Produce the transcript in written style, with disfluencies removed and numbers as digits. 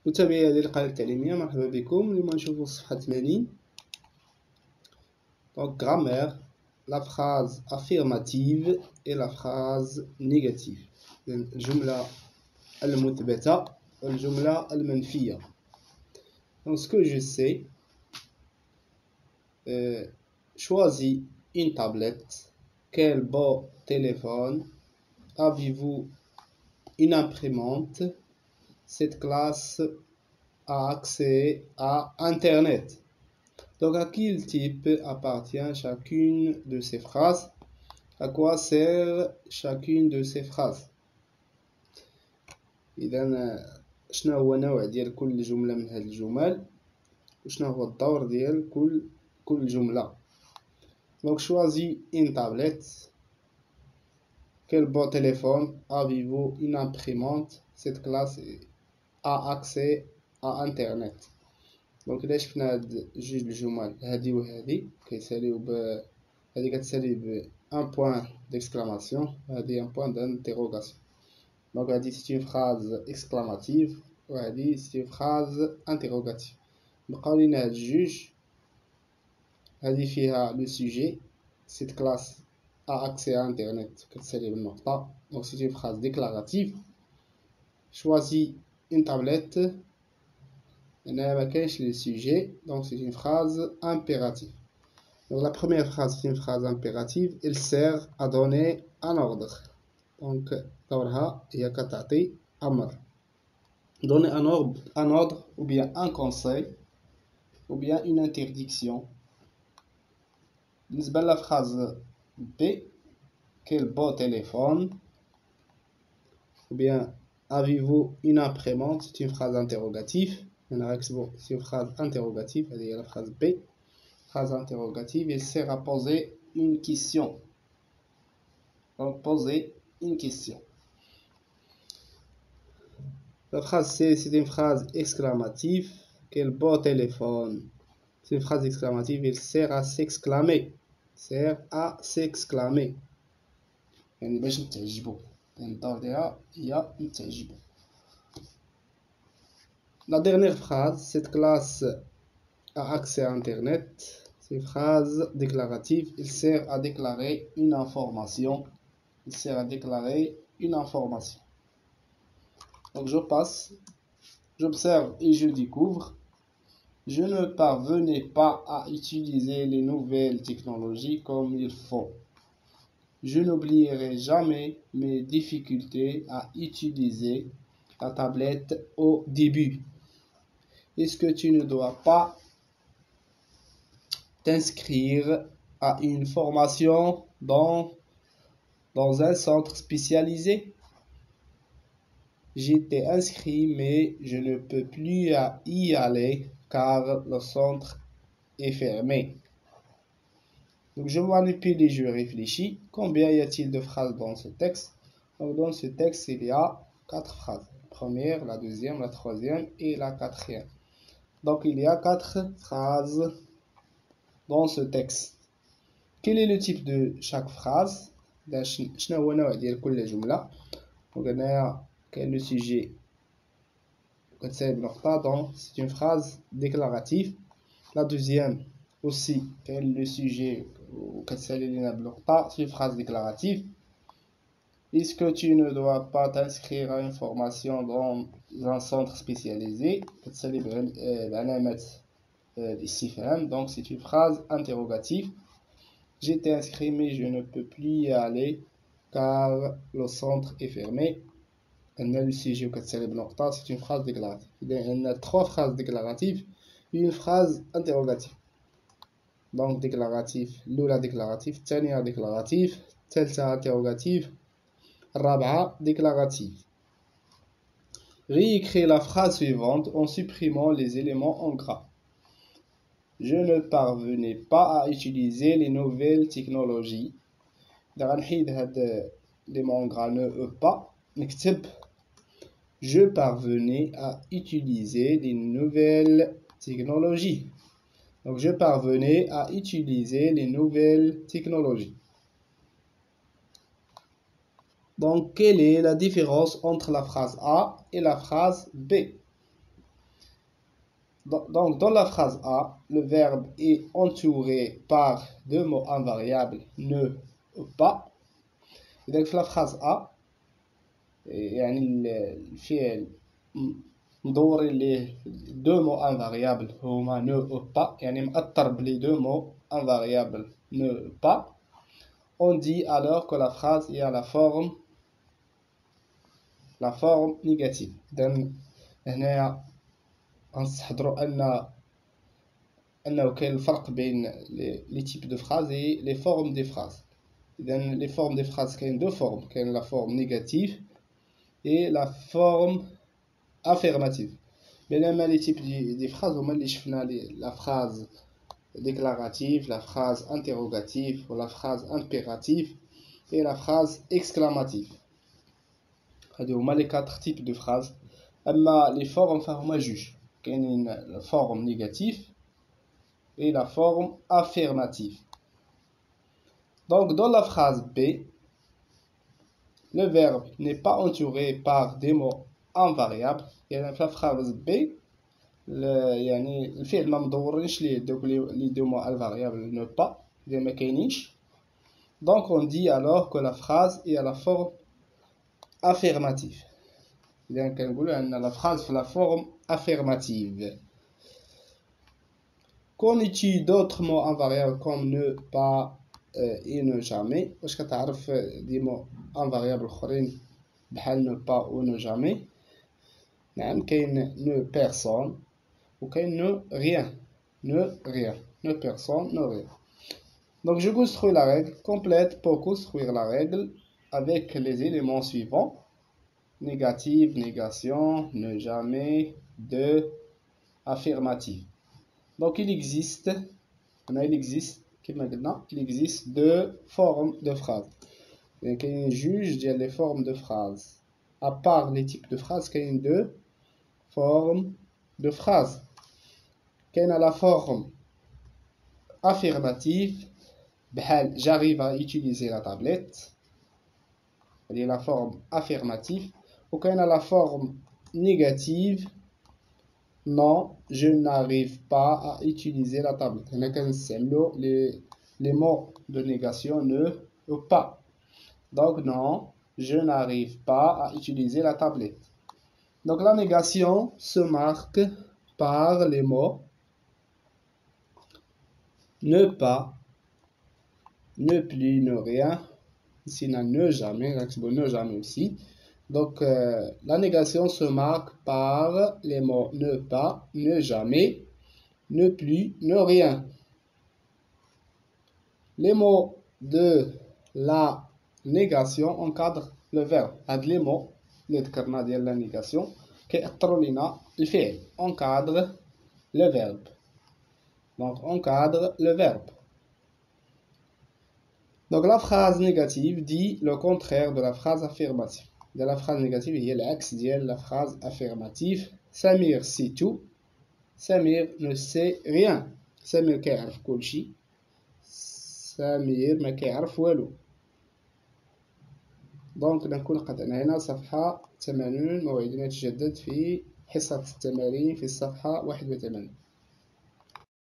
متابعي هذه القناة التعليمية، مرحبا بكم. اليوم نشوفوا الصفحة 80. Donc grammaire, la phrase affirmative et la phrase négative. الجملة المثبتة والجملة المنفية. Donc ce que je sais, choisis une tablette. Quel beau téléphone. Avez-vous une imprimante? Cette classe a accès à Internet. Donc, à quel type appartient chacune de ces phrases? À quoi sert chacune de ces phrases? إذا شنو هو النوع ديال كل جملة من هذه الجمل وشنو هو الدور ديال كل جملة. Donc, choisis une tablette. Quel beau téléphone. Avez-vous une imprimante? Cette classe a accès à Internet. دونك إلا شفنا هاد جوج الجمل هادي وهادي كيساليو هادي كتسالي ب ان بوين ديكسكلاماسيون وهادي ان بوين دانتيروغاسيون. دونك هادي سيت اون فراز اكسكلاماتيف وهادي سيت اون فراز انتيروغاتيف. بقاو لينا هاد الجوج. هادي فيها لو سوجي سيت كلاس ا اكسي ا انترنت كتسالي بالنقطة. دونك سيت اون فراز ديكلاراتيف. شوازي اون تابليت. هنا ما كاينش لي سوجي donc c'est une phrase impérative. Donc la première phrase c'est une phrase impérative, elle sert à donner un ordre. Donc دورها هي كتعطي أمر. Donner un ordre ou bien un conseil ou bien une interdiction. بالنسبة la phrase B, quel beau téléphone, ou bien avez-vous une imprimante, c'est une phrase interrogative. C'est une phrase interrogative, c'est la phrase B. Phrase interrogative, elle sert à poser une question. Donc, poser une question. La phrase C, c'est une phrase exclamative. Quel beau téléphone. C'est une phrase exclamative, elle sert à s'exclamer. Sert à s'exclamer. يعني باش نتعجبو. الدور ديالها هي نتعجبو. La dernière phrase, cette classe a accès à Internet, c'est une phrase déclarative. Il sert à déclarer une information. Il sert à déclarer une information. Donc je passe, j'observe et je découvre. Je ne parvenais pas à utiliser les nouvelles technologies comme il faut. Je n'oublierai jamais mes difficultés à utiliser la tablette au début. Est-ce que tu ne dois pas t'inscrire à une formation dans un centre spécialisé? J'étais inscrit mais je ne peux plus y aller car le centre est fermé. Donc je manipule et je réfléchis. Combien y a-t-il de phrases dans ce texte? Donc dans ce texte il y a 4 phrases. La première, la deuxième, la troisième et la quatrième. Donc il y a 4 phrases dans ce texte. Quel est le type de chaque phrase? شنو هو النوع ديال كل جملة؟ Donc هنايا كاين لو سوجي كتسالي بنقطة donc c'est une phrase déclarative. La deuxième aussi كاين لو سوجي وكتسالي لينا بنقطة c'est une phrase déclarative. Est-ce que tu ne dois pas t'inscrire à une formation dans un centre spécialisé? كتسالي بعلامة الاستفهام donc c'est une phrase interrogative. J'étais inscrit mais je ne peux plus y aller car le centre est fermé. C'est une phrase déclarative. Il y a 3 phrases déclaratives et une phrase interrogative. Donc déclaratif, l'oula déclaratif, tania déclaratif, telta interrogative, rab'a déclarative. Réécrire la phrase suivante en supprimant les éléments en gras. Je ne parvenais pas à utiliser les nouvelles technologies. غنحيد هاد les mots en gras ne pas. نكتب je parvenais à utiliser les nouvelles technologies. Donc je parvenais à utiliser les nouvelles technologies. Donc quelle est la différence entre la phrase A et la phrase B? Donc, dans la phrase A, le verbe est entouré par deux mots invariables ne pas. Donc, في la phrase A, يعني الفعل مدورين ليه deux mots invariables هما ne pas، يعني مأثر بلي deux mots invariables ne pas. On dit alors que la phrase est à la forme négative. إذن هنايا غنستحضروا أنه كاين الفرق بين les types de phrases et les formes des phrases. إذن les formes des phrases كاين deux formes، كاين la forme négative et la forme affirmative. بينما les types des phrases هما اللي شفنا la phrase déclarative, la phrase interrogative ou la phrase impérative et la phrase exclamative. هادو هما les quatre types de phrases. أما les formes فهما جوج، كاينين la forme négative et la forme affirmative. Donc dans la phrase B, le verbe n'est pas entouré par des mots invariables. يعني في la phrase B يعني الفعل ما مدورينش ليه دوك les deux mots invariables ne pas، إذا ما كاينينش. Donc on dit alors que la phrase est à la forme affirmative. إذا كنقولوا أن la phrase في la forme affirmative. Qu'on utilise d'autres mots invariables comme ne pas et ne jamais. واش كتعرف دي mots invariables اخرين بحال ne pas ou ne jamais؟ نعم، كاين ne personne وكاين ne rien. Ne personne, ne rien. Donc je construis la règle complète pour construire la règle avec les éléments suivants: négative, négation, ne jamais, de, affirmative. Donc il existe deux formes de phrases. Il y a un juge dit les formes de phrases. À part les types de phrases, il y a deux formes de phrases. Il y a la forme affirmative, j'arrive à utiliser la tablette. Il y a la forme affirmative. Ou il y a la forme négative, non, je n'arrive pas à utiliser la tablette. On a les mots de négation ne ou pas. Donc non, je n'arrive pas à utiliser la tablette. Donc la négation se marque par les mots ne pas, ne plus, ne rien. Ici on a ne jamais, ne jamais aussi. Donc la négation se marque par les mots ne pas, ne jamais, ne plus, ne rien. Les mots de la négation encadrent le verbe. هاد les mots اللي ذكرنا ديال la négation كيأثروا لينا الفعل، encadre le verbe. Donc encadre le verbe. Donc la phrase négative dit le contraire de la phrase affirmative. De la phrase négative هي العكس ديال la phrase affirmative. Samir sait tout. Samir ne sait rien. Samir كيعرف كلشي. سمير ما كيعرف والو. دونك نكون قد انهينا صفحة 80. موعدنا يتجدد في حصة التمارين في الصفحة 81.